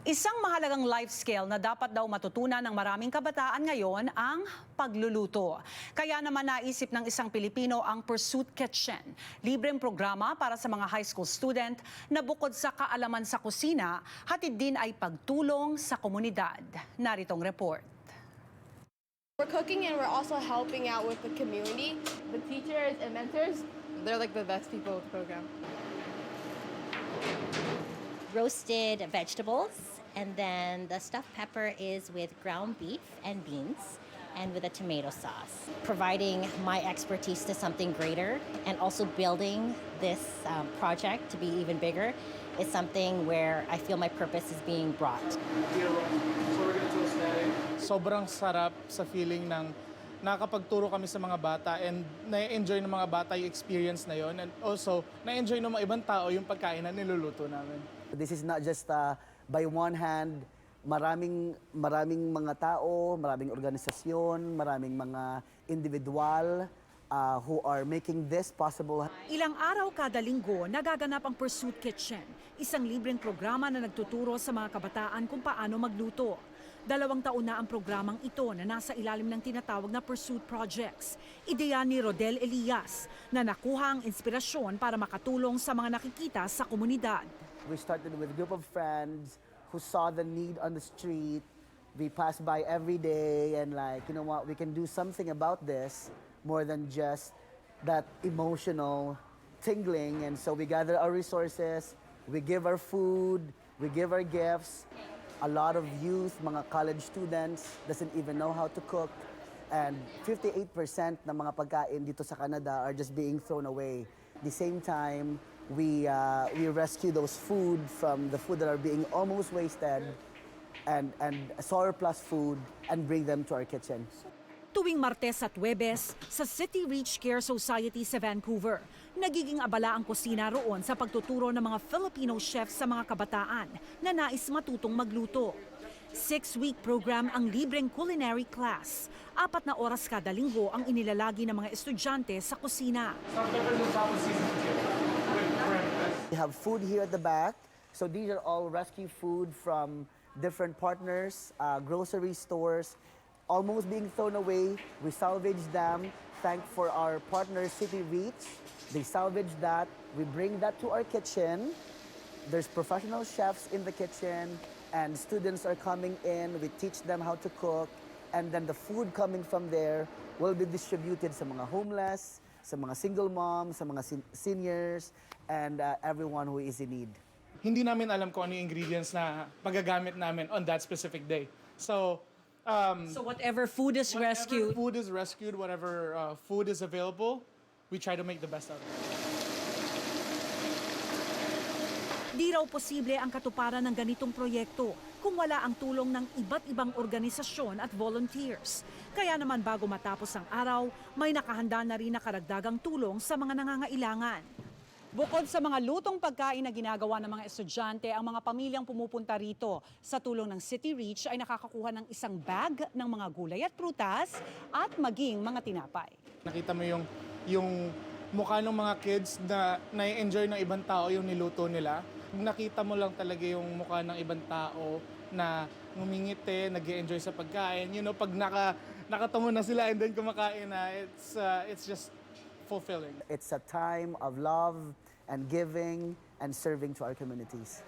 Isang mahalagang life skill na dapat daw matutunan ng maraming kabataan ngayon ang pagluluto. Kaya naman naisip ng isang Pilipino ang Pursuit Kitchen. Libreng programa para sa mga high school student na bukod sa kaalaman sa kusina, hatid din ay pagtulong sa komunidad. Naritong report. We're cooking and we're also helping out with the community. The teachers and mentors, they're like the best people with the program. Roasted vegetables, and then the stuffed pepper is with ground beef and beans and with a tomato sauce. Providing my expertise to something greater and also building this project to be even bigger is something where I feel my purpose is being brought. Sobrang sarap sa feeling ng nakakapagturo kami sa mga bata and na-enjoy ng mga bata yung experience na yon, and also na-enjoy ng mga ibang tao yung pagkain na niluluto namin. This is not just by one hand, maraming mga tao, maraming organisasyon, maraming mga individual who are making this possible. Ilang araw kada linggo nagaganap ang Pursuit Kitchen, isang libreng programa na nagtuturo sa mga kabataan kung paano magluto. 2 taon na ang programang ito na nasa ilalim ng tinatawag na Pursuit Projects. Ideya ni Rodel Elias na nakuha ang inspirasyon para makatulong sa mga nakikita sa komunidad. We started with a group of friends who saw the need on the street. We pass by every day and like, you know what, we can do something about this more than just that emotional tingling. And so we gather our resources, we give our food, we give our gifts. A lot of youth, mga college students, doesn't even know how to cook. And 58% ng mga pagkain dito sa Canada are just being thrown away. At the same time, we rescue those food from the food that are being almost wasted and surplus food and bring them to our kitchen. Tuwing Martes at Huwebes, sa City Reach Care Society sa Vancouver, nagiging abala ang kusina roon sa pagtuturo ng mga Filipino chefs sa mga kabataan na nais matutong magluto. 6-week program ang libreng culinary class. 4 na oras kada linggo ang inilalagi ng mga estudyante sa kusina. We have food here at the back. So these are all rescue food from different partners, grocery stores, almost being thrown away. We salvage them. Thank for our partner City Reach. They salvage that. We bring that to our kitchen. There's professional chefs in the kitchen and students are coming in. We teach them how to cook, and then the food coming from there will be distributed sa mga homeless, sa mga single moms, sa mga seniors, and everyone who is in need. Hindi namin alam kung ano yung ingredients na magagamit namin on that specific day. So Whatever food is rescued, whatever food is available, we try to make the best out of it. di raw posible ang katuparan ng ganitong proyekto kung wala ang tulong ng iba't ibang organisasyon at volunteers. Kaya naman bago matapos ang araw, may nakahanda na rin na karagdagang tulong sa mga nangangailangan. Bukod sa mga lutong pagkain na ginagawa ng mga estudyante, ang mga pamilyang pumupunta rito sa tulong ng City Reach ay nakakakuha ng isang bag ng mga gulay at prutas at maging mga tinapay. Nakita mo yung mukha ng mga kids na na-enjoy ng ibang tao yung niluto nila. Nakita mo lang talaga yung mukha ng ibang tao na ngumingiti, nag-enjoy sa pagkain. You know, pag nakatungo na sila and then kumakain na, it's just fulfilling. It's a time of love and giving and serving to our communities.